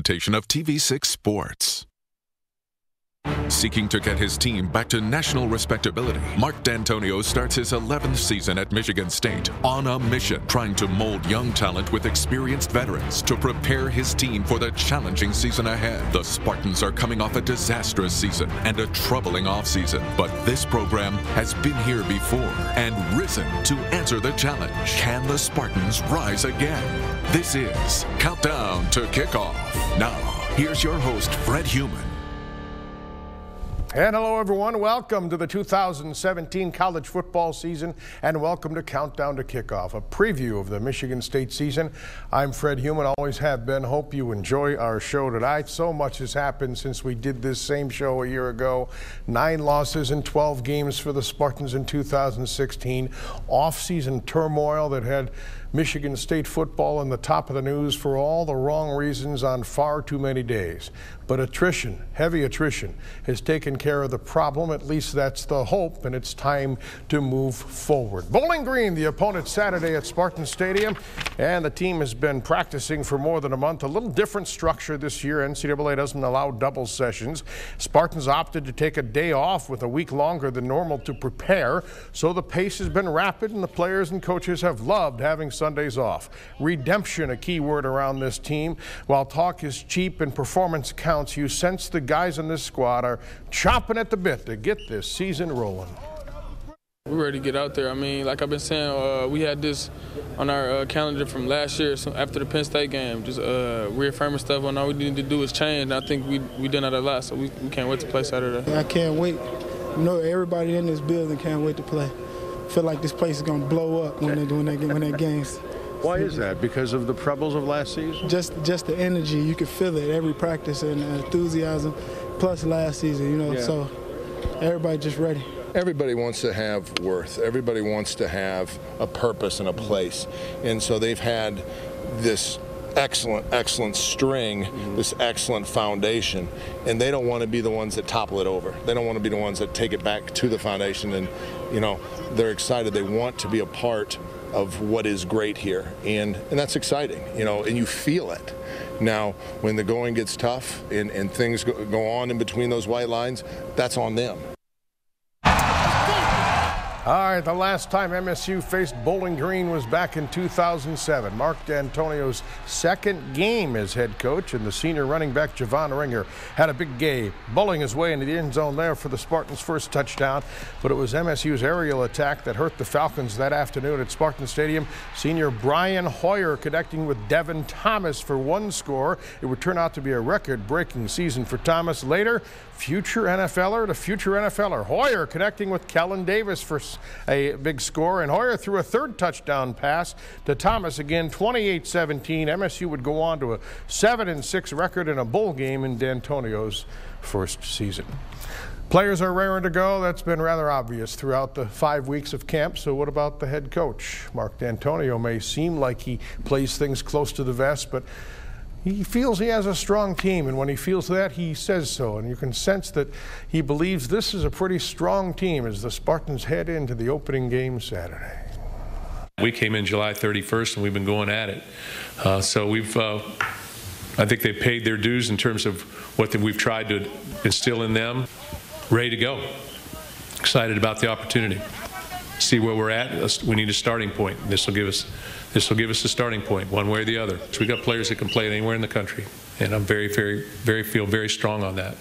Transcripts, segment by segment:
presentation of TV6 Sports. Seeking to get his team back to national respectability, Mark D'Antonio starts his 11th season at Michigan State on a mission, trying to mold young talent with experienced veterans to prepare his team for the challenging season ahead. The Spartans are coming off a disastrous season and a troubling offseason, but this program has been here before and risen to answer the challenge. Can the Spartans rise again? This is Countdown to Kickoff. Now, here's your host, Fred Human. And hello, everyone. Welcome to the 2017 college football season, and welcome to Countdown to Kickoff, a preview of the Michigan State season. I'm Fred Human, always have been. Hope you enjoy our show tonight. So much has happened since we did this same show a year ago. 9 losses in 12 games for the Spartans in 2016. Off-season turmoil that had Michigan State football in the top of the news for all the wrong reasons on far too many days. But attrition, heavy attrition, has taken care of the problem. At least that's the hope, and it's time to move forward. Bowling Green, the opponent Saturday at Spartan Stadium, and the team has been practicing for more than a month. A little different structure this year. NCAA doesn't allow double sessions. Spartans opted to take a day off with a week longer than normal to prepare, so the pace has been rapid, and the players and coaches have loved having Sundays off. Redemption, a key word around this team. While talk is cheap and performance counts, you sense the guys in this squad are chomping at the bit to get this season rolling. We're ready to get out there. I mean, like I've been saying, we had this on our calendar from last year, so after the Penn State game, just reaffirming stuff on all we need to do is change. And I think we done that a lot, so we can't wait to play Saturday. I can't wait. You know, everybody in this building can't wait to play. I feel like this place is going to blow up when they games. Why is that? Because of the troubles of last season? Just the energy. You can feel it every practice, and enthusiasm, plus last season, you know, So everybody just ready. Everybody wants to have worth. Everybody wants to have a purpose and a place. And so they've had this excellent string, this excellent foundation, and they don't want to be the ones that topple it over. They don't want to be the ones that take it back to the foundation, and, you know, they're excited. They want to be a part of what is great here, and that's exciting, you know, and you feel it. Now, when the going gets tough and things go on in between those white lines, that's on them. All right, the last time MSU faced Bowling Green was back in 2007. Mark D'Antonio's second game as head coach, and the senior running back Javon Ringer had a big game, bowling his way into the end zone there for the Spartans' first touchdown. But it was MSU's aerial attack that hurt the Falcons that afternoon at Spartan Stadium. Senior Brian Hoyer connecting with Devin Thomas for one score. It would turn out to be a record-breaking season for Thomas. Later, future NFLer to future NFLer. Hoyer connecting with Kellen Davis for a big score, and Hoyer threw a third touchdown pass to Thomas. Again, 28-17. MSU would go on to a 7-6 record in a bowl game in D'Antonio's first season. Players are raring to go. That's been rather obvious throughout the 5 weeks of camp. So what about the head coach? Mark D'Antonio may seem like he plays things close to the vest, but he feels he has a strong team, and when he feels that, he says so. And you can sense that he believes this is a pretty strong team as the Spartans head into the opening game Saturday. We came in July 31st, and we've been going at it. So we've, I think they've paid their dues in terms of what we've tried to instill in them. Ready to go. Excited about the opportunity. See where we're at. We need a starting point. This will give us a starting point, one way or the other. So we've got players that can play anywhere in the country, and I'm feel very strong on that.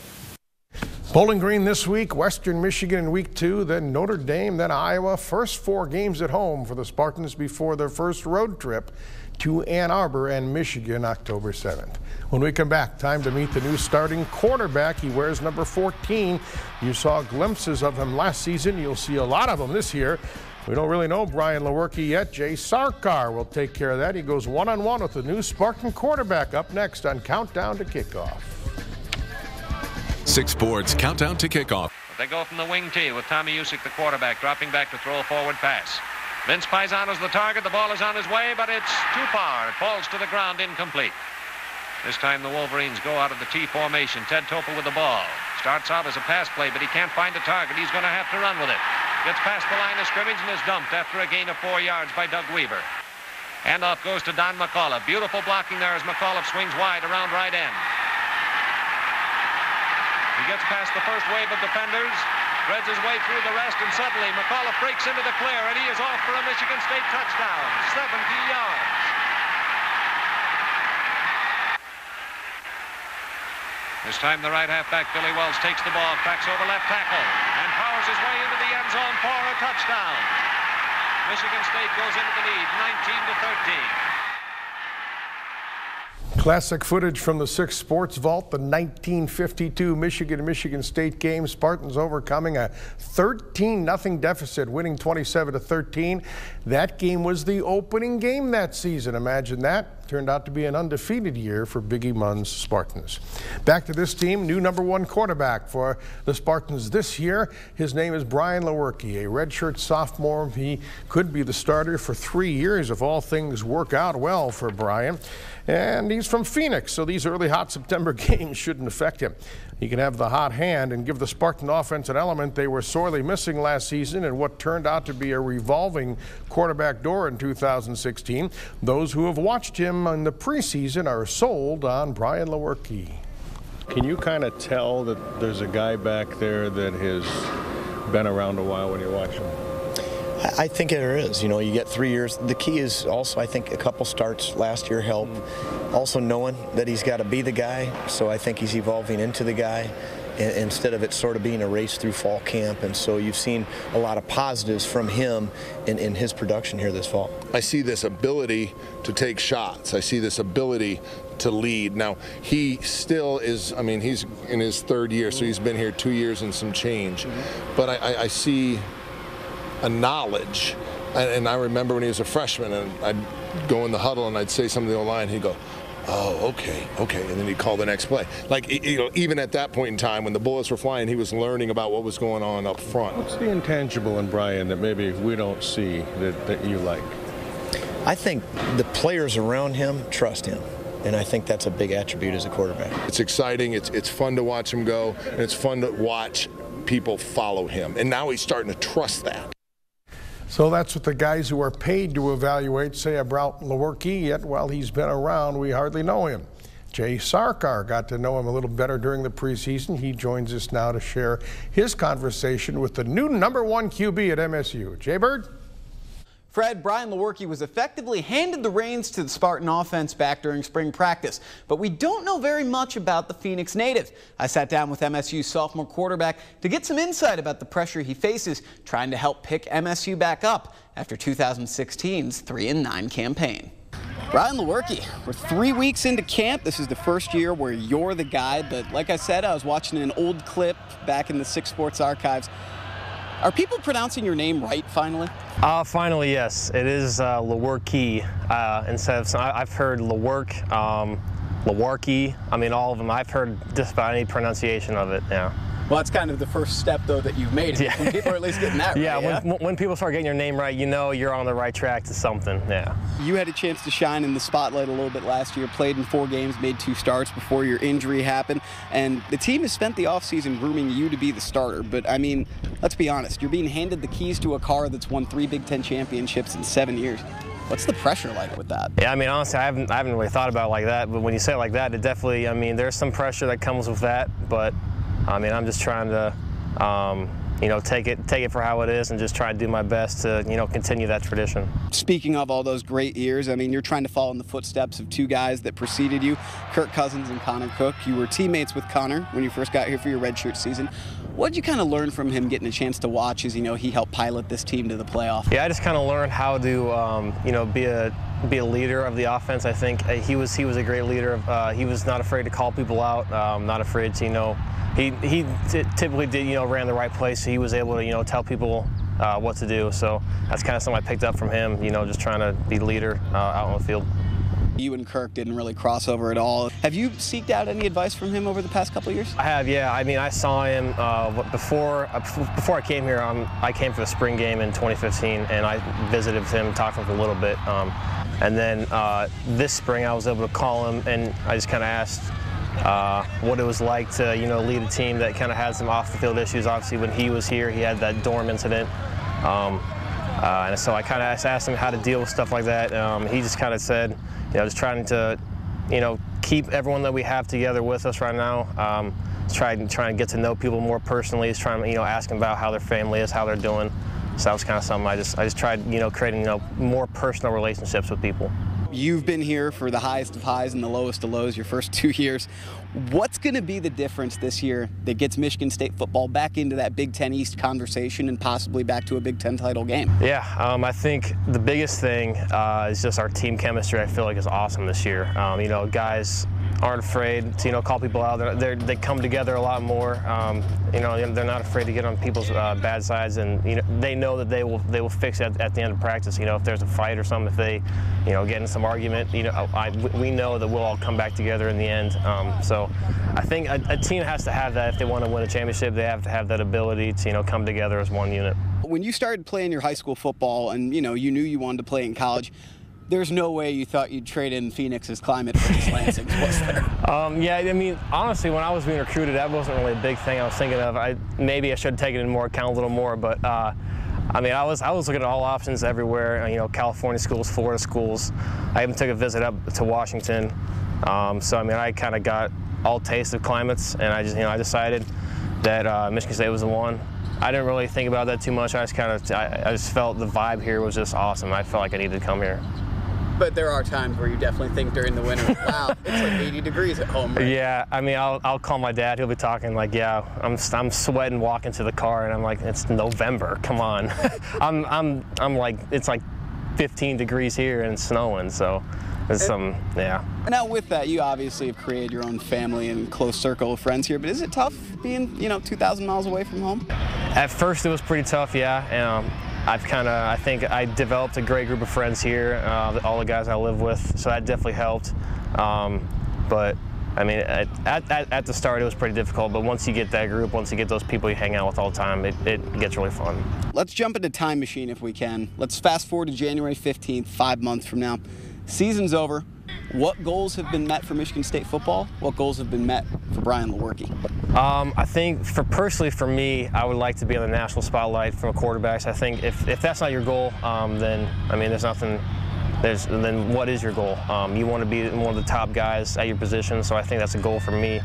Bowling Green this week, Western Michigan in week 2, then Notre Dame, then Iowa. First 4 games at home for the Spartans before their first road trip to Ann Arbor and Michigan October 7th. When we come back, time to meet the new starting quarterback. He wears number 14. You saw glimpses of him last season. You'll see a lot of them this year. We don't really know Brian Lewerke yet. Jay Sarkar will take care of that. He goes one-on-one with the new Spartan quarterback up next on Countdown to Kickoff. 6 Sports Countdown to Kickoff. They go from the wing tee with Tommy Usick, the quarterback, dropping back to throw a forward pass. Vince Paisano's the target. The ball is on his way, but it's too far. It falls to the ground, incomplete. This time the Wolverines go out of the T formation. Ted Topel with the ball. Starts out as a pass play, but he can't find a target. He's going to have to run with it. Gets past the line of scrimmage and is dumped after a gain of 4 yards by Doug Weaver. Handoff goes to Don McAuliffe. Beautiful blocking there as McAuliffe swings wide around right end. He gets past the first wave of defenders, threads his way through the rest, and suddenly McAuliffe breaks into the clear, and he is off for a Michigan State touchdown, 70 yards. This time the right halfback, Billy Wells, takes the ball, cracks over left tackle, and powers his way into the end zone for a touchdown. Michigan State goes into the lead, 19-13. Classic footage from the 6 Sports Vault, the 1952 Michigan State game. Spartans overcoming a 13-0 deficit, winning 27-13. That game was the opening game that season. Imagine that. Turned out to be an undefeated year for Biggie Munn's Spartans. Back to this team, new #1 quarterback for the Spartans this year. His name is Brian Lewerke, a redshirt sophomore. He could be the starter for 3 years if all things work out well for Brian. And he's from Phoenix, so these early hot September games shouldn't affect him. He can have the hot hand and give the Spartan offense an element they were sorely missing last season in what turned out to be a revolving quarterback door in 2016. Those who have watched him in the preseason are sold on Brian Lewerke. Can you kind of tell that there's a guy back there that has been around a while when you watch him? I think there is. You know, you get 3 years. The key is also, I think, a couple starts last year help. Also knowing that he's got to be the guy, so I think he's evolving into the guy instead of it sort of being a race through fall camp. And so you've seen a lot of positives from him in his production here this fall. I see this ability to take shots. I see this ability to lead. Now, he still is, I mean, he's in his 3rd year, so he's been here 2 years and some change. But I see a knowledge, and I remember when he was a freshman, and I'd go in the huddle and I'd say something to the line, he'd go, "Oh, okay," and then he'd call the next play. Like, you know, even at that point in time, when the bullets were flying, he was learning about what was going on up front. What's the intangible in Brian that maybe we don't see that you like? I think the players around him trust him, and I think that's a big attribute as a quarterback. It's exciting, it's fun to watch him go, and it's fun to watch people follow him, and now he's starting to trust that. So that's what the guys who are paid to evaluate say about Lewerke, yet while he's been around, we hardly know him. Jay Sarkar got to know him a little better during the preseason. He joins us now to share his conversation with the new #1 QB at MSU. Jay Bird? Fred, Brian Lewerke was effectively handed the reins to the Spartan offense back during spring practice, but we don't know very much about the Phoenix native. I sat down with MSU's sophomore quarterback to get some insight about the pressure he faces trying to help pick MSU back up after 2016's 3-9 campaign. Brian Lewerke, we're 3 weeks into camp. This is the first year where you're the guy, but like I said, I was watching an old clip back in the 6 Sports archives. Are people pronouncing your name right finally? Finally, yes. It is Lewerke instead of, I've heard Lewerke, Lewerke, I mean all of them. I've heard just about any pronunciation of it, yeah. Well, that's kind of the first step, though, that you've made. Yeah. When people are at least getting that right. Yeah, when people start getting your name right, you know you're on the right track to something, yeah. You had a chance to shine in the spotlight a little bit last year, played in 4 games, made 2 starts before your injury happened, and the team has spent the offseason grooming you to be the starter. But, I mean, let's be honest, you're being handed the keys to a car that's won 3 Big Ten championships in 7 years. What's the pressure like with that? Yeah, I mean, honestly, I haven't really thought about it like that, but when you say it like that, it definitely, I mean, there's some pressure that comes with that, but, I mean, I'm just trying to, you know, take it for how it is and just try to do my best to, you know, continue that tradition. Speaking of all those great years, I mean, you're trying to follow in the footsteps of 2 guys that preceded you, Kirk Cousins and Connor Cook. You were teammates with Connor when you first got here for your redshirt season. What did you kind of learn from him getting a chance to watch as, you know, he helped pilot this team to the playoff? Yeah, I just kind of learned how to, you know, be a leader of the offense. I think he was a great leader. He was not afraid to call people out, not afraid to, you know, he typically did, you know, ran the right place. So he was able to, you know, tell people what to do. So that's kind of something I picked up from him, you know, just trying to be a leader out on the field. You and Kirk didn't really cross over at all. Have you seeked out any advice from him over the past couple of years? I have, yeah. I mean, I saw him before I came here. I came for the spring game in 2015, and I visited with him, talked with him a little bit. And then this spring, I was able to call him, and I just kind of asked what it was like to, you know, lead a team that kind of had some off-the-field issues. Obviously, when he was here, he had that dorm incident. And so I kind of asked him how to deal with stuff like that. He just kind of said, you know, just trying to, you know, keep everyone that we have together with us right now. trying to get to know people more personally. He's trying to, asking about how their family is, how they're doing. So that was kind of something I just tried, creating, more personal relationships with people. You've been here for the highest of highs and the lowest of lows your first 2 years. What's going to be the difference this year that gets Michigan State football back into that Big Ten East conversation and possibly back to a Big Ten title game? Yeah, I think the biggest thing is just our team chemistry. I feel like is awesome this year. Guys aren't afraid to call people out. They come together a lot more. They're not afraid to get on people's bad sides, and they know that they will fix it at the end of practice. If there's a fight or something, if they get in some argument, we know that we'll all come back together in the end. So I think a team has to have that if they want to win a championship. They have to have that ability to come together as one unit. When you started playing your high school football and you knew you wanted to play in college, there's no way you thought you'd trade in Phoenix's climate for the Lansing's, was there? Yeah, I mean, honestly, when I was being recruited, that wasn't really a big thing I was thinking of. Maybe I should have taken it into account a little more, but I was looking at all options everywhere. California schools, Florida schools. I even took a visit up to Washington. So I kind of got all taste of climates, and I decided that Michigan State was the one. I didn't really think about that too much. I just felt the vibe here was just awesome. I felt like I needed to come here. But there are times where you definitely think during the winter, wow, it's like 80 degrees at home. Right? Yeah, I'll call my dad. He'll be talking like, yeah, I'm sweating walking to the car, and I'm like, it's November. Come on. I'm like, it's like 15 degrees here and it's snowing. So it's yeah. Now with that, you obviously have created your own family and close circle of friends here. But is it tough being 2,000 miles away from home? At first, it was pretty tough. Yeah. And, I think I developed a great group of friends here, all the guys I live with, so that definitely helped. But I mean, at the start it was pretty difficult, but once you get that group, once you get those people you hang out with all the time, it gets really fun. Let's jump into time machine if we can. Let's fast forward to January 15th, 5 months from now. Season's over. What goals have been met for Michigan State football? What goals have been met for Brian Lewerke? I think personally for me, I would like to be on the national spotlight from a quarterback. So I think if that's not your goal, then there's nothing. Then what is your goal? You want to be one of the top guys at your position. So I think that's a goal for me.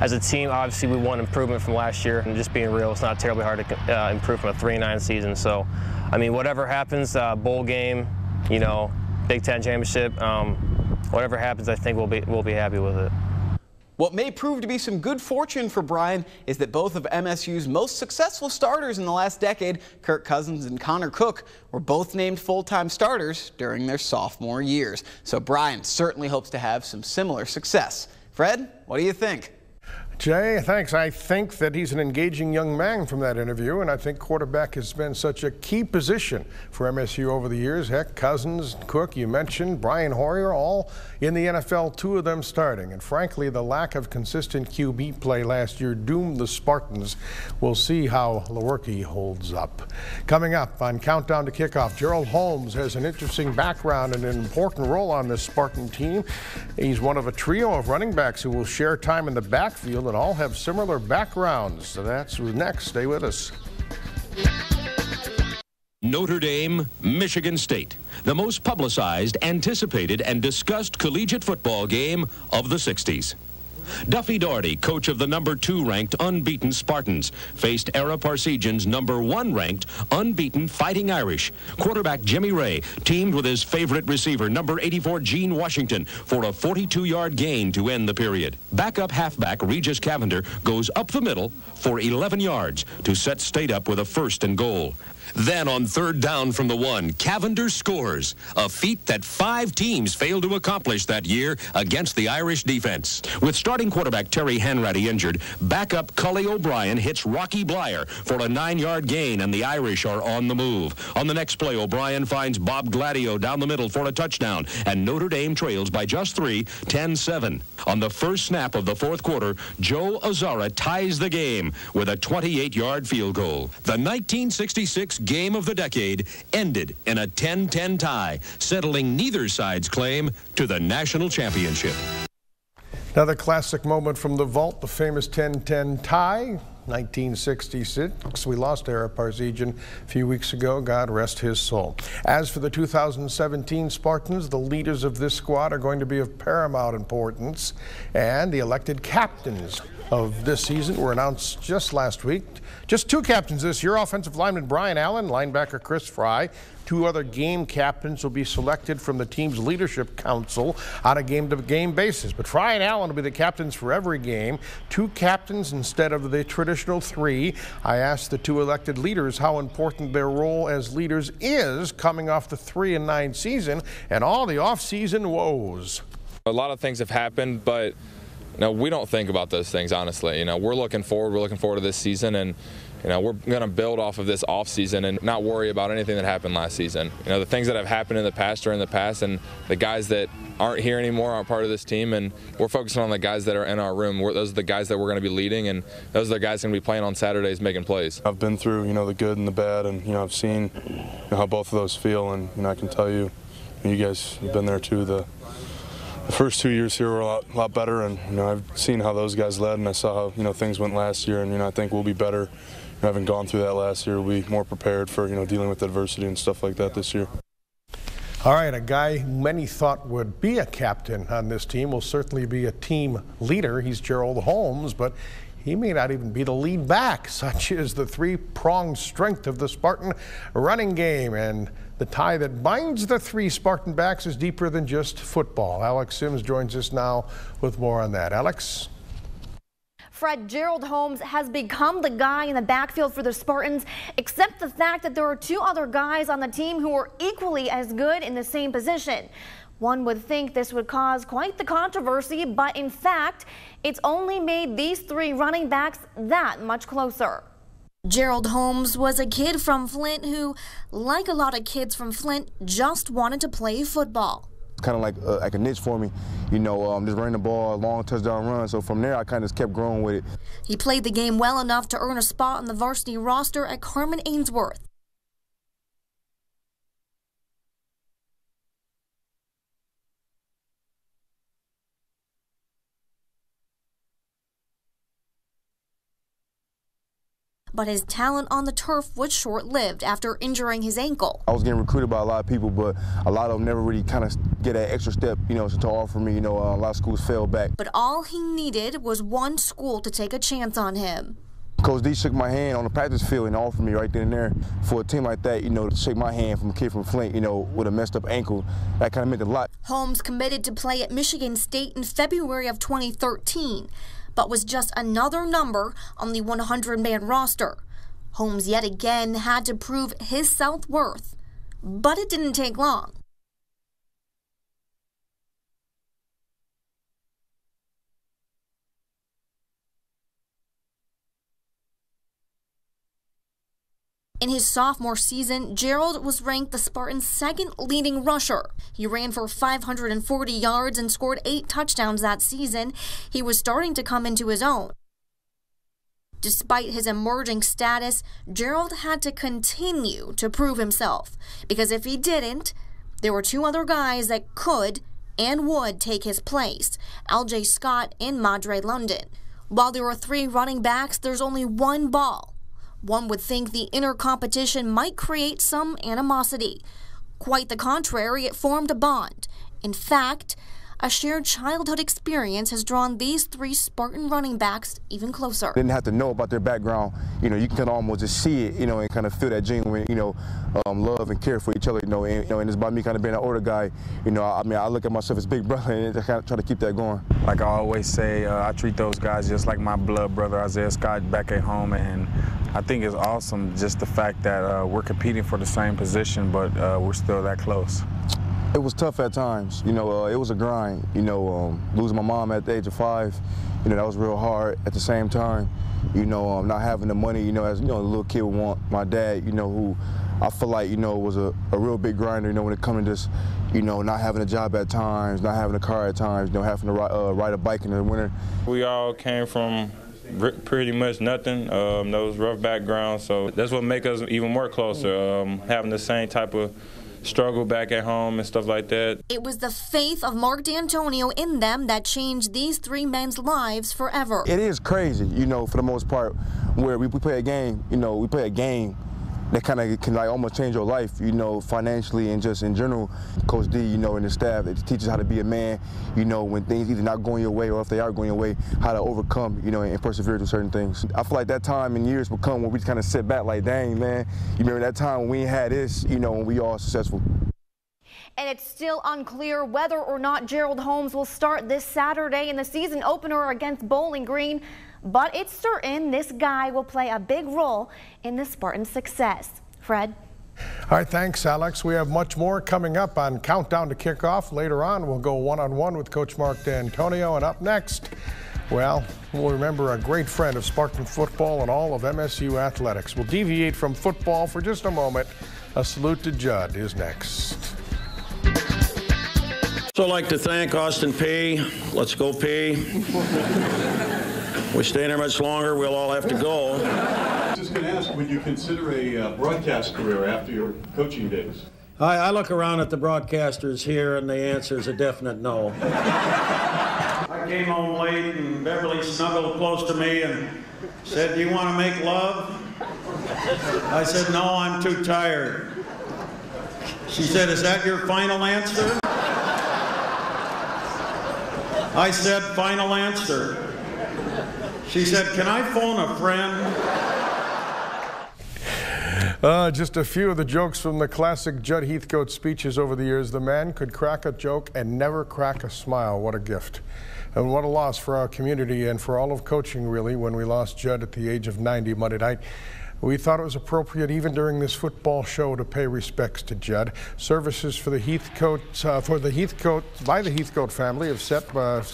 As a team, obviously we want improvement from last year, and just being real, it's not terribly hard to improve from a 3-9 season. So, whatever happens, bowl game, Big Ten championship. Whatever happens, I think we'll be happy with it. What may prove to be some good fortune for Brian is that both of MSU's most successful starters in the last decade, Kirk Cousins and Connor Cook, were both named full-time starters during their sophomore years. So Brian certainly hopes to have some similar success. Fred, what do you think? Jay, thanks. I think that he's an engaging young man from that interview, and I think quarterback has been such a key position for MSU over the years. Heck, Cousins, Cook, you mentioned, Brian Hoyer, all in the NFL, 2 of them starting. And frankly, the lack of consistent QB play last year doomed the Spartans. We'll see how Lewerke holds up. Coming up on Countdown to Kickoff, Gerald Holmes has an interesting background and an important role on this Spartan team. He's one of a trio of running backs who will share time in the backfield and all have similar backgrounds. So that's next. Stay with us. Notre Dame, Michigan State, the most publicized, anticipated, and discussed collegiate football game of the 60s. Duffy Daugherty, coach of the number 2 ranked unbeaten Spartans, faced Ara Parsegian's number 1 ranked unbeaten Fighting Irish. Quarterback Jimmy Ray teamed with his favorite receiver, number 84 Gene Washington, for a 42-yard gain to end the period. Backup halfback Regis Cavender goes up the middle for 11 yards to set State up with a 1st and goal. Then on 3rd down from the 1, Cavender scores, a feat that 5 teams failed to accomplish that year against the Irish defense. With starting quarterback Terry Hanratty injured, backup Cully O'Brien hits Rocky Blyer for a 9-yard gain, and the Irish are on the move. On the next play, O'Brien finds Bob Gladio down the middle for a touchdown, and Notre Dame trails by just 3, 10-7. On the first snap of the 4th quarter, Joe Azara ties the game with a 28-yard field goal. The 1966 game of the decade ended in a 10-10 tie, settling neither side's claim to the national championship. Another classic moment from the vault, the famous 10-10 tie. 1966, we lost Ara Parsegian a few weeks ago. God rest his soul. As for the 2017 Spartans, the leaders of this squad are going to be of paramount importance, and the elected captains of this season were announced just last week. Just 2 captains this year: offensive lineman Brian Allen, linebacker Chris Fry. 2 other game captains will be selected from the team's leadership council on a game-to-game basis. But Fry and Allen will be the captains for every game. 2 captains instead of the traditional 3. I asked the 2 elected leaders how important their role as leaders is coming off the 3-9 season and all the off-season woes. A lot of things have happened, but we don't think about those things, honestly. We're looking forward to this season, and we're going to build off of this off season and not worry about anything that happened last season. The things that have happened in the past are in the past, and the guys that aren't here anymore aren't part of this team, and we're focusing on the guys that are in our room. Those are the guys that we're going to be leading, and those are the guys going to be playing on Saturdays making plays. I've been through, the good and the bad, and I've seen how both of those feel, and I can tell you, you guys have been there too. The first 2 years here were a lot better, and I've seen how those guys led, and I saw how things went last year, and I think we'll be better. Having gone through that last year, we'll be more prepared for dealing with adversity and stuff like that this year. All right, a guy many thought would be a captain on this team will certainly be a team leader. He's Gerald Holmes, but he may not even be the lead back. Such is the 3-pronged strength of the Spartan running game, and the tie that binds the 3 Spartan backs is deeper than just football. Alex Sims joins us now with more on that. Alex? Fred, Gerald Holmes has become the guy in the backfield for the Spartans, except the fact that there are 2 other guys on the team who are equally as good in the same position. One would think this would cause quite the controversy, but in fact, it's only made these 3 running backs that much closer. Gerald Holmes was a kid from Flint who, like a lot of kids from Flint, just wanted to play football. Kind of like a niche for me, just running the ball, a long touchdown run. So from there, I kind of kept growing with it. He played the game well enough to earn a spot on the varsity roster at Carmen Ainsworth. But his talent on the turf was short-lived after injuring his ankle. I was getting recruited by a lot of people, but a lot of them never really kind of get that extra step, to offer me. A lot of schools fell back. But all he needed was one school to take a chance on him. Coach D shook my hand on the practice field and offered me right then and there. For a team like that, to shake my hand from a kid from Flint, with a messed up ankle, that kind of meant a lot. Holmes committed to play at Michigan State in February of 2013. But was just another number on the 100-man roster. Holmes yet again had to prove his self-worth, but it didn't take long. In his sophomore season, Gerald was ranked the Spartans' 2nd leading rusher. He ran for 540 yards and scored 8 touchdowns that season. He was starting to come into his own. Despite his emerging status, Gerald had to continue to prove himself, because if he didn't, there were 2 other guys that could and would take his place, L.J. Scott and Madre London. While there were 3 running backs, there's only 1 ball. One would think the inner competition might create some animosity. Quite the contrary, it formed a bond. In fact, a shared childhood experience has drawn these 3 Spartan running backs even closer. Didn't have to know about their background. You can kind of almost just see it, and kind of feel that genuine, love and care for each other, and it's about me kind of being an older guy. I look at myself as big brother, and I kind of try to keep that going. Like I always say, I treat those guys just like my blood brother, Isaiah Scott, back at home, and I think it's awesome just the fact that we're competing for the same position, but we're still that close. It was tough at times, it was a grind, losing my mom at the age of 5, that was real hard. At the same time, not having the money, as a little kid would want. My dad, who I feel like, was a real big grinder, when it comes to just, not having a job at times, not having a car at times, having to ride a bike in the winter. We all came from pretty much nothing, those rough backgrounds, so that's what makes us even more closer, having the same type of struggle back at home and stuff like that. It was the faith of Mark D'Antonio in them that changed these 3 men's lives forever. It is crazy, for the most part, where we play a game, we play a game, that kind of can like almost change your life, you know, financially and just in general. Coach D, you know, and the staff, it teaches how to be a man, you know, when things either not going your way or if they are going your way, how to overcome, you know, and persevere through certain things. I feel like that time and years will come when we just kind of sit back like, dang, man, you remember that time when we ain't had this, you know, when we all successful. And it's still unclear whether or not Gerald Holmes will start this Saturday in the season opener against Bowling Green, but it's certain this guy will play a big role in the Spartans' success. Fred? All right, thanks, Alex. We have much more coming up on Countdown to Kickoff. Later on, we'll go one-on-one with Coach Mark D'Antonio, and up next, well, we'll remember a great friend of Spartan football and all of MSU athletics. We'll deviate from football for just a moment. A salute to Judd is next. So I'd like to thank Austin P. Let's go P. We stay there much longer, we'll all have to go. I was just going to ask, would you consider a broadcast career after your coaching days? I look around at the broadcasters here and the answer is a definite no. I came home late and Beverly snuggled close to me and said, "Do you want to make love?" I said, "No, I'm too tired." She said, "Is that your final answer?" I said, "Final answer." She said, "Can I phone a friend?" Just a few of the jokes from the classic Judd Heathcote speeches over the years. The man could crack a joke and never crack a smile. What a gift. And what a loss for our community and for all of coaching, really, when we lost Judd at the age of 90 Monday night. We thought it was appropriate, even during this football show, to pay respects to Judd. Services for the Heathcote, by the Heathcote family have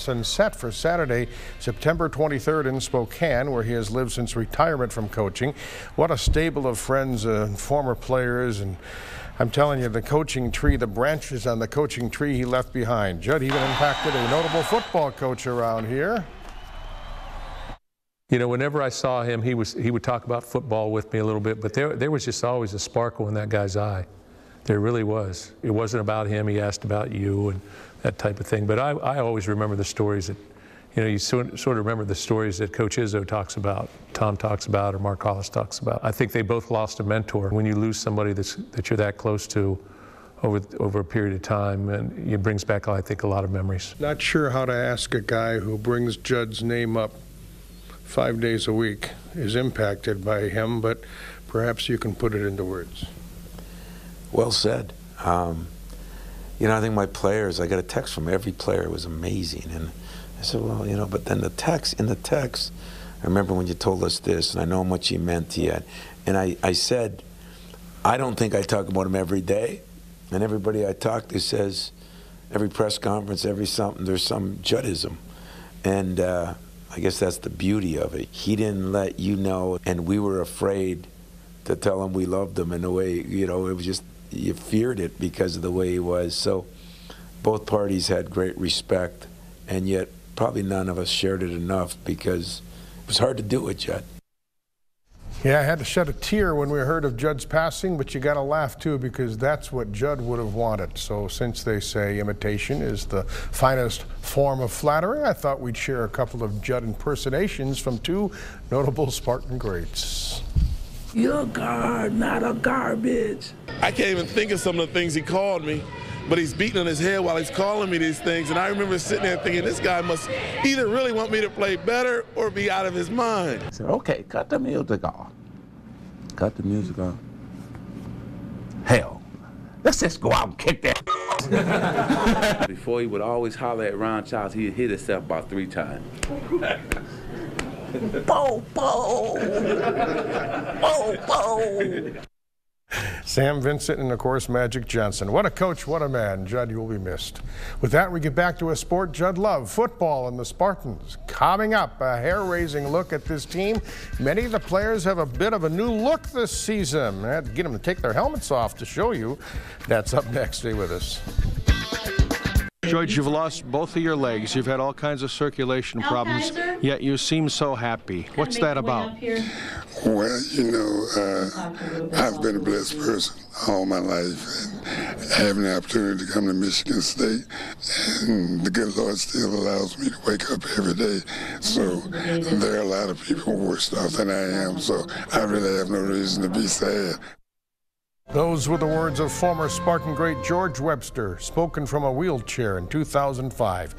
been set for Saturday, September 23rd in Spokane, where he has lived since retirement from coaching. What a stable of friends and former players, and I'm telling you, the coaching tree, the branches on the coaching tree he left behind. Judd even impacted a notable football coach around here. You know, whenever I saw him, he would talk about football with me a little bit, but there was just always a sparkle in that guy's eye. There really was. It wasn't about him. He asked about you and that type of thing. But I always remember the stories that, you know, you sort of remember the stories that Coach Izzo talks about, Tom talks about, or Mark Hollis talks about. I think they both lost a mentor. When you lose somebody that you're that close to over a period of time, and it brings back, I think, a lot of memories. Not sure how to ask a guy who brings Judd's name up 5 days a week is impacted by him, but perhaps you can put it into words. Well said. You know, I think my players, I got a text from every player, it was amazing. And I said, well, you know, but then in the text, I remember when you told us this, and I know how much he meant to you. And I said, I don't think I talk about him every day. And everybody I talk to says, every press conference, every something, there's some Juddism. And I guess that's the beauty of it. He didn't let you know, and we were afraid to tell him we loved him in a way, you know, it was just, you feared it because of the way he was. So both parties had great respect, and yet probably none of us shared it enough because it was hard to do with Judd. Yeah, I had to shed a tear when we heard of Judd's passing, but you got to laugh too, because that's what Judd would have wanted. So since they say imitation is the finest form of flattery, I thought we'd share a couple of Judd impersonations from two notable Spartan greats. You're a guard, not a garbage. I can't even think of some of the things he called me, but he's beating on his head while he's calling me these things. And I remember sitting there thinking, this guy must either really want me to play better or be out of his mind. I said, okay, cut the music off. Cut the music off. Hell, let's just go out and kick that. Before, he would always holler at Ron Childs. He'd hit himself about 3 times. Bo, bo, bo, bo. Sam Vincent and, of course, Magic Johnson. What a coach, what a man. Judd, you will be missed. With that, we get back to a sport Judd loved, football and the Spartans. Coming up, a hair-raising look at this team. Many of the players have a bit of a new look this season. I had to get them to take their helmets off to show you. That's up next. Stay with us. George, you've lost both of your legs. You've had all kinds of circulation problems, yet you seem so happy. What's that about? Well, you know, I've been a blessed person all my life, and having the opportunity to come to Michigan State, and the good Lord still allows me to wake up every day. So there are a lot of people worse off than I am, so I really have no reason to be sad. Those were the words of former Spartan great George Webster, spoken from a wheelchair in 2005.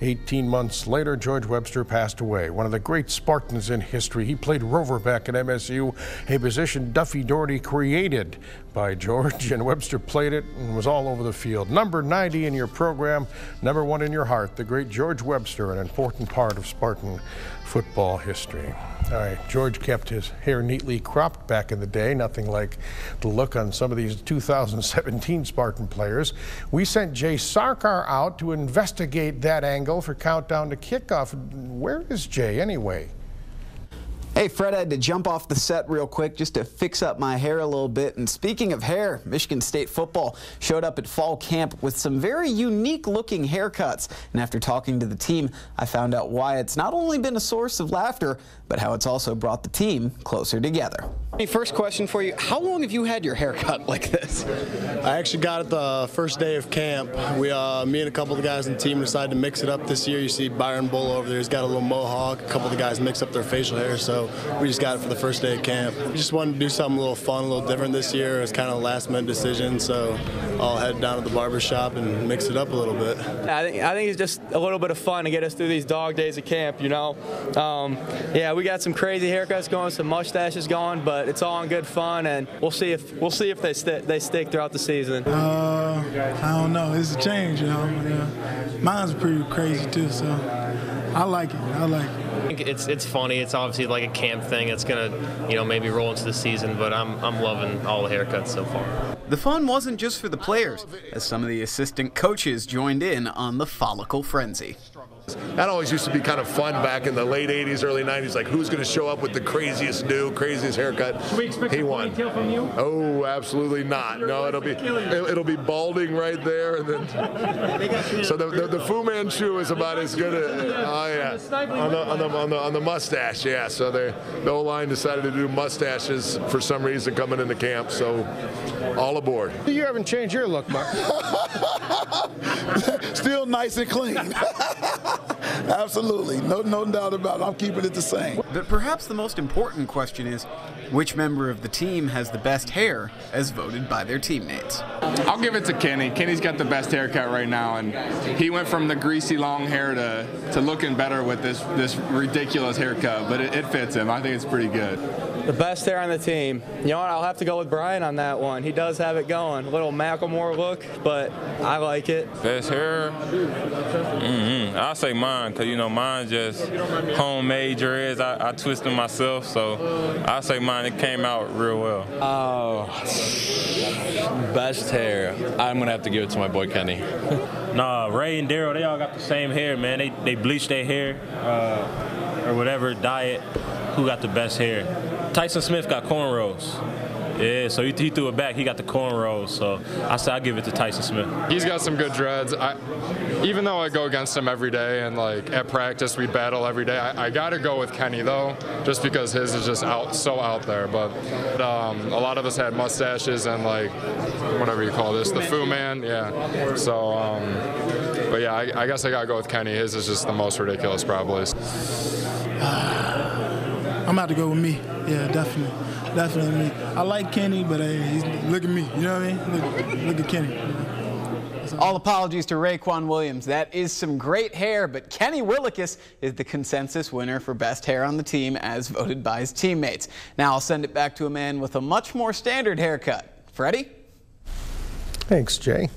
18 months later, George Webster passed away, one of the great Spartans in history. He played rover back at MSU, a position Duffy Doherty created by George, and Webster played it and was all over the field. Number 90 in your program, number 1 in your heart, the great George Webster, an important part of Spartan football history. All right, George kept his hair neatly cropped back in the day, nothing like the look on some of these 2017 Spartan players. We sent Jay Sarkar out to investigate that angle for Countdown to Kickoff. Where is Jay anyway? Hey, Fred, I had to jump off the set real quick just to fix up my hair a little bit. And speaking of hair, Michigan State football showed up at fall camp with some very unique looking haircuts. And after talking to the team, I found out why it's not only been a source of laughter, but how it's also brought the team closer together. Hey, first question for you. How long have you had your hair cut like this? I actually got it the first day of camp. Me and a couple of the guys on the team decided to mix it up this year. You see Byron Bull over there. He's got a little mohawk. A couple of the guys mixed up their facial hair, so we just got it for the first day of camp. We just wanted to do something a little fun, a little different this year. It was kind of a last-minute decision, so I'll head down to the barber shop and mix it up a little bit. I think it's just a little bit of fun to get us through these dog days of camp, you know. Yeah, we got some crazy haircuts going, some mustaches going, but it's all in good fun, and we'll see if they stick throughout the season. I don't know. It's a change, you know. Yeah. Mine's pretty crazy too, so I like it. I think it's funny. It's obviously like a camp thing. It's gonna, maybe roll into the season, but I'm loving all the haircuts so far. The fun wasn't just for the players, as some of the assistant coaches joined in on the follicle frenzy. That always used to be kind of fun back in the late 80s, early 90s, like who's going to show up with the craziest haircut. Should we expect a ponytail from you? Oh, absolutely not. No, it'll be balding right there, and then so the Fu Manchu is about as good as on the mustache. Yeah, so the O-line decided to do mustaches for some reason coming into camp, so all aboard. You haven't changed your look, Mark. Still nice and clean. Absolutely, no doubt about it. I'm keeping it the same. But perhaps the most important question is, which member of the team has the best hair as voted by their teammates? I'll give it to Kenny. Kenny's got the best haircut right now, and he went from the greasy long hair to looking better with this ridiculous haircut, but it fits him. I think it's pretty good. The best hair on the team. You know what? I'll have to go with Brian on that one. He does have it going. A little Macklemore look, but I like it. Best hair? I'll say mine, because, mine's just homemade dreads. I twist them myself, so I'll say mine. It came out real well. Oh, best hair. I'm going to have to give it to my boy Kenny. Nah, Ray and Daryl, they all got the same hair, man. They bleach their hair or whatever, dye it. Who got the best hair? Tyson Smith got cornrows. Yeah, so he threw it back. He got the cornrows, so I'll give it to Tyson Smith. He's got some good dreads. Even though I go against him every day and at practice we battle every day, I got to go with Kenny though, just because his is just so out there. But a lot of us had mustaches and whatever you call this, the Fu Man, yeah. So, but yeah, I guess I got to go with Kenny. His is just the most ridiculous, probably. I'm about to go with me. Yeah, definitely me. I like Kenny, but look at me. You know what I mean? Look at Kenny. All apologies to Raekwon Williams. That is some great hair, but Kenny Willekes is the consensus winner for best hair on the team as voted by his teammates. Now I'll send it back to a man with a much more standard haircut. Freddie? Thanks, Jay.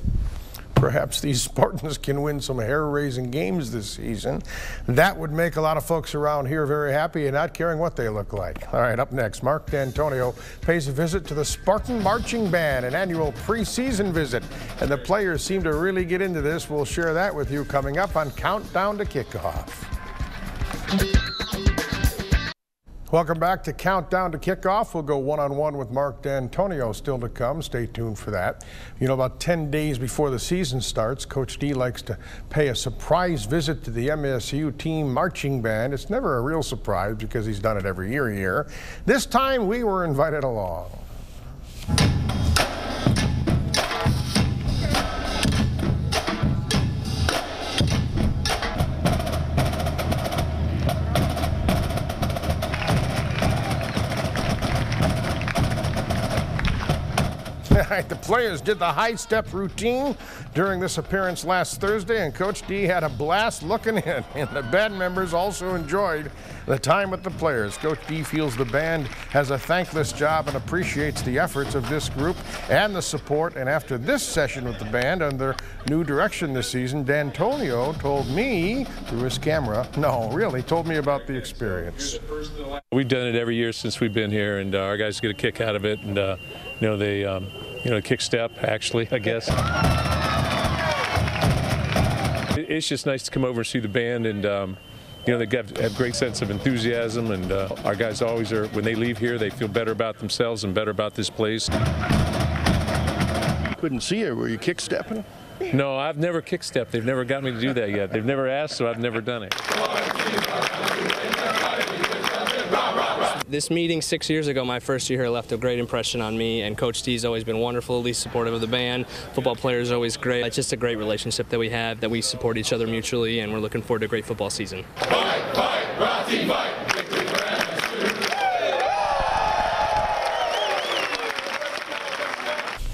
Perhaps these Spartans can win some hair-raising games this season. That would make a lot of folks around here very happy and not caring what they look like. All right, up next, Mark D'Antonio pays a visit to the Spartan Marching Band, an annual preseason visit. And the players seem to really get into this. We'll share that with you coming up on Countdown to Kickoff. Welcome back to Countdown to Kickoff. We'll go one-on-one with Mark D'Antonio still to come. Stay tuned for that. About 10 days before the season starts, Coach D likes to pay a surprise visit to the MSU team marching band. It's never a real surprise because he's done it every year here. This time we were invited along. right, the players did the high-step routine during this appearance last Thursday, and Coach D had a blast looking in. And the band members also enjoyed the time with the players. Coach D feels the band has a thankless job and appreciates the efforts of this group and the support. And after this session with the band on their new direction this season, D'Antonio told me through his camera, told me about the experience. We've done it every year since we've been here, and our guys get a kick out of it. And they kick step, actually, I guess. It's just nice to come over and see the band, and they have great sense of enthusiasm, and our guys always are, when they leave here, they feel better about themselves and better about this place. Couldn't see you. Were you kick stepping? No, I've never kick stepped. They've never got me to do that yet. They've never asked, so I've never done it. This meeting 6 years ago, my first year here, left a great impression on me, and Coach D's always been wonderfully supportive of the band. Football players are always great. It's just a great relationship that we have, that we support each other mutually, and we're looking forward to a great football season. Fight, fight, Rossi, fight. Victory for MSU.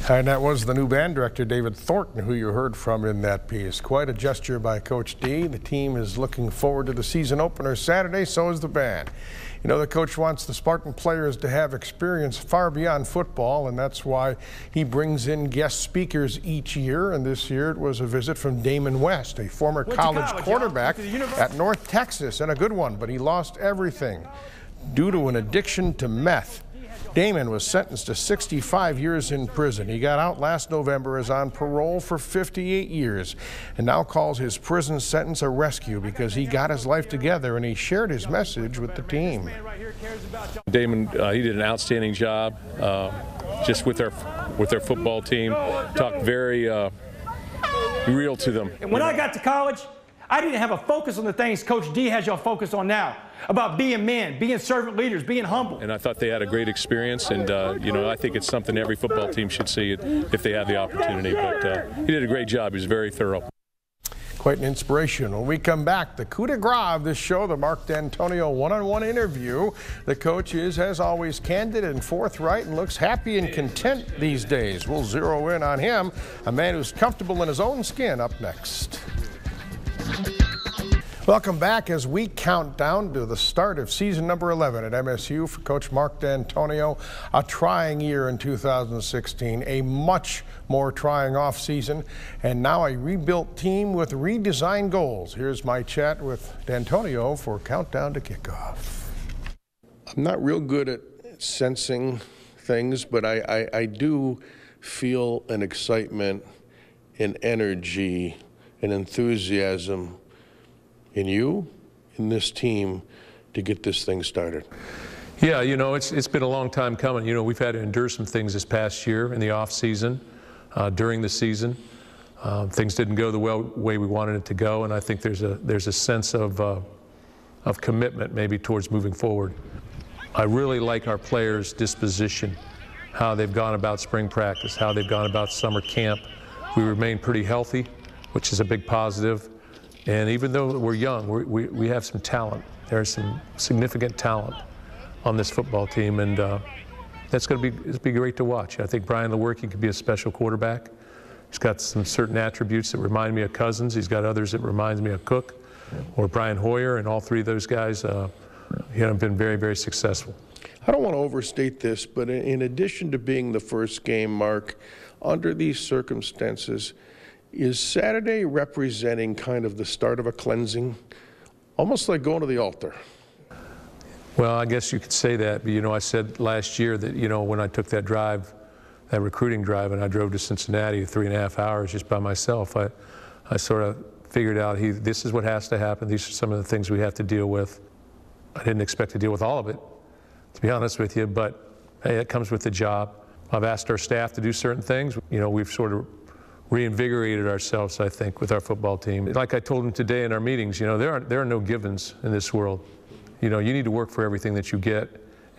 And that was the new band director, David Thornton, who you heard from in that piece. Quite a gesture by Coach D. The team is looking forward to the season opener Saturday, so is the band. You know, the coach wants the Spartan players to have experience far beyond football, and that's why he brings in guest speakers each year. And this year it was a visit from Damon West, a former college quarterback at North Texas, and a good one, but he lost everything due to an addiction to meth. Damon was sentenced to 65 years in prison. He got out last November, is on parole for 58 years, and now calls his prison sentence a rescue because he got his life together and he shared his message with the team. Damon, he did an outstanding job just with their football team. Talked very real to them. And when I got to college, I didn't have a focus on the things Coach D has y'all focused on now, about being men, being servant leaders, being humble. And I thought they had a great experience, and I think it's something every football team should see if they have the opportunity. But he did a great job. He was very thorough. Quite an inspiration. When we come back, the coup de grace of this show, the Mark D'Antonio one-on-one interview. The coach is, as always, candid and forthright and looks happy and content these days. We'll zero in on him, a man who's comfortable in his own skin, up next. Welcome back as we count down to the start of season number 11 at MSU for Coach Mark D'Antonio. A trying year in 2016, a much more trying offseason, and now a rebuilt team with redesigned goals. Here's my chat with D'Antonio for Countdown to Kickoff. I'm not real good at sensing things, but I do feel an excitement, an energy, an enthusiasm in you, in this team, to get this thing started. Yeah, it's been a long time coming. We've had to endure some things this past year in the off season, during the season. Things didn't go the way we wanted it to go, and I think there's a sense of commitment maybe towards moving forward. I really like our players' disposition, how they've gone about spring practice, how they've gone about summer camp. We remain pretty healthy, which is a big positive. And even though we're young, we have some talent. There's some significant talent on this football team, and that's going to be great to watch. I think Brian Lewerke could be a special quarterback. He's got some certain attributes that remind me of Cousins. He's got others that reminds me of Cook or Brian Hoyer, and all three of those guys have been very, very successful. I don't want to overstate this, but in addition to being the first game, Mark, under these circumstances, is Saturday representing kind of the start of a cleansing, almost like going to the altar? Well, I guess you could say that, but I said last year that when I took that drive, that recruiting drive, and I drove to Cincinnati 3.5 hours just by myself, I sort of figured out this is what has to happen. These are some of the things we have to deal with. I didn't expect to deal with all of it, to be honest with you, but hey, it comes with the job. I've asked our staff to do certain things. We've sort of reinvigorated ourselves, I think, with our football team. Like I told them today in our meetings, there are no givens in this world. You need to work for everything that you get,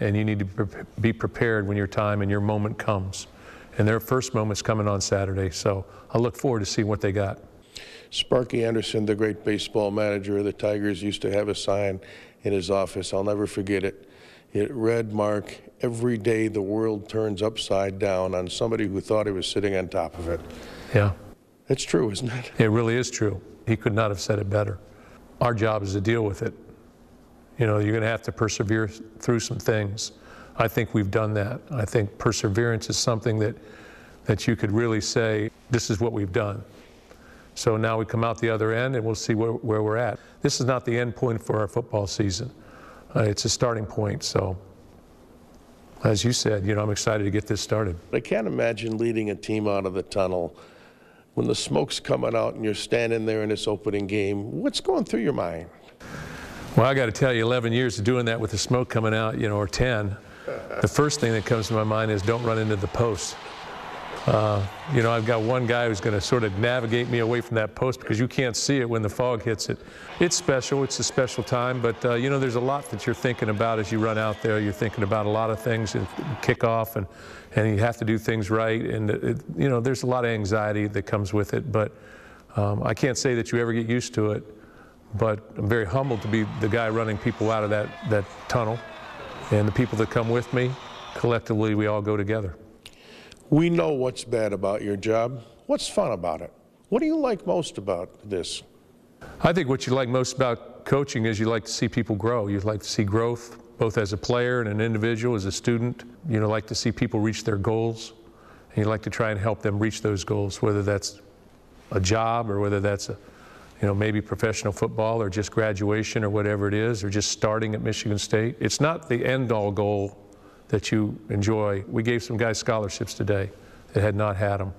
and you need to be prepared when your time and your moment comes. And their first moment's coming on Saturday, so I look forward to seeing what they got. Sparky Anderson, the great baseball manager of the Tigers, used to have a sign in his office. I'll never forget it. It read, Mark, every day the world turns upside down on somebody who thought he was sitting on top of it. Yeah. It's true, isn't it? It really is true. He could not have said it better. Our job is to deal with it. You know, you're going to have to persevere through some things. I think we've done that. I think perseverance is something that you could really say, this is what we've done. So now we come out the other end and we'll see where we're at. This is not the end point for our football season. It's a starting point. So as you said, you know, I'm excited to get this started. I can't imagine leading a team out of the tunnel when the smoke's coming out and you're standing there in this opening game. What's going through your mind? Well, I got to tell you, 11 years of doing that with the smoke coming out, you know, or 10, the first thing that comes to my mind is don't run into the post. You know, I've got one guy who's going to sort of navigate me away from that post because you can't see it when the fog hits it. It's special. It's a special time. But, you know, there's a lot that you're thinking about as you run out there. You're thinking about a lot of things and kickoff, and you have to do things right. And, you know, there's a lot of anxiety that comes with it. But I can't say that you ever get used to it. But I'm very humbled to be the guy running people out of that tunnel. And the people that come with me, collectively, we all go together. We know what's bad about your job. What's fun about it? What do you like most about this? I think what you like most about coaching is you like to see people grow. You like to see growth, both as a player and an individual, as a student. You know, like to see people reach their goals, and you like to try and help them reach those goals, whether that's a job or whether that's you know, maybe professional football or just graduation or whatever it is, or just starting at Michigan State. It's not the end-all goal that you enjoy. We gave some guys scholarships today that had not had them.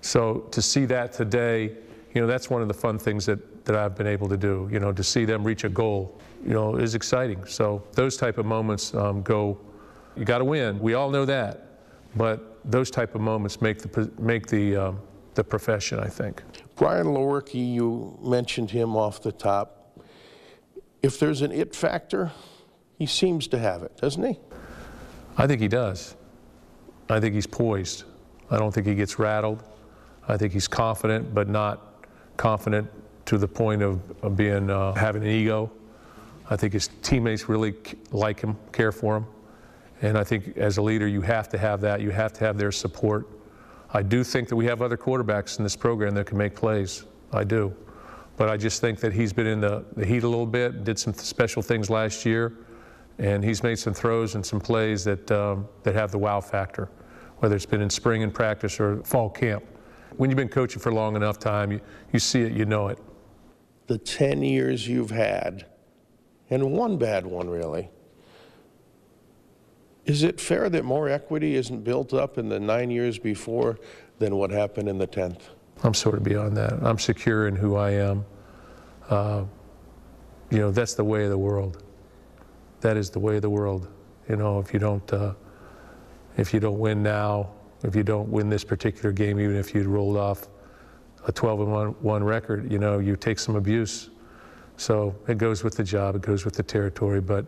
So to see that today, you know, that's one of the fun things that I've been able to do. You know, to see them reach a goal, you know, is exciting. So those type of moments you got to win. We all know that, but those type of moments make the profession, I think. Brian Lewerke, you mentioned him off the top. If there's an it factor, he seems to have it, doesn't he? I think he does. I think he's poised. I don't think he gets rattled. I think he's confident, but not confident to the point of being having an ego. I think his teammates really like him, care for him. And I think as a leader, you have to have that. You have to have their support. I do think that we have other quarterbacks in this program that can make plays. I do. But I just think that he's been in the heat a little bit, did some special things last year, and he's made some throws and some plays that have the wow factor, whether it's been in spring and practice or fall camp. When you've been coaching for long enough time, you see it, you know it. The 10 years you've had, and one bad one really, is it fair that more equity isn't built up in the 9 years before than what happened in the 10th? I'm sort of beyond that. I'm secure in who I am. You know, that's the way of the world. That is the way of the world. You know, if you don't win now, if you don't win this particular game, even if you'd rolled off a 12-1 record, you know, you take some abuse. So it goes with the job, it goes with the territory, but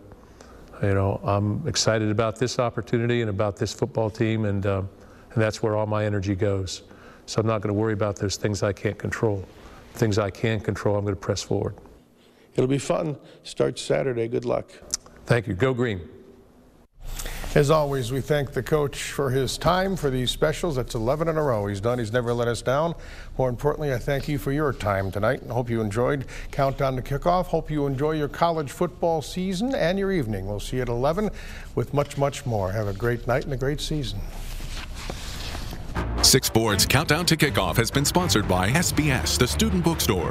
you know, I'm excited about this opportunity and about this football team, and that's where all my energy goes. So I'm not going to worry about those things I can't control. Things I can control, I'm going to press forward. It'll be fun. Starts Saturday. Good luck. Thank you. Go Green. As always, we thank the coach for his time for these specials. That's 11 in a row he's done. He's never let us down. More importantly, I thank you for your time tonight. I hope you enjoyed Countdown to Kickoff. Hope you enjoy your college football season and your evening. We'll see you at 11 with much, much more. Have a great night and a great season. 6 Sports Countdown to Kickoff has been sponsored by SBS, the Student Bookstore.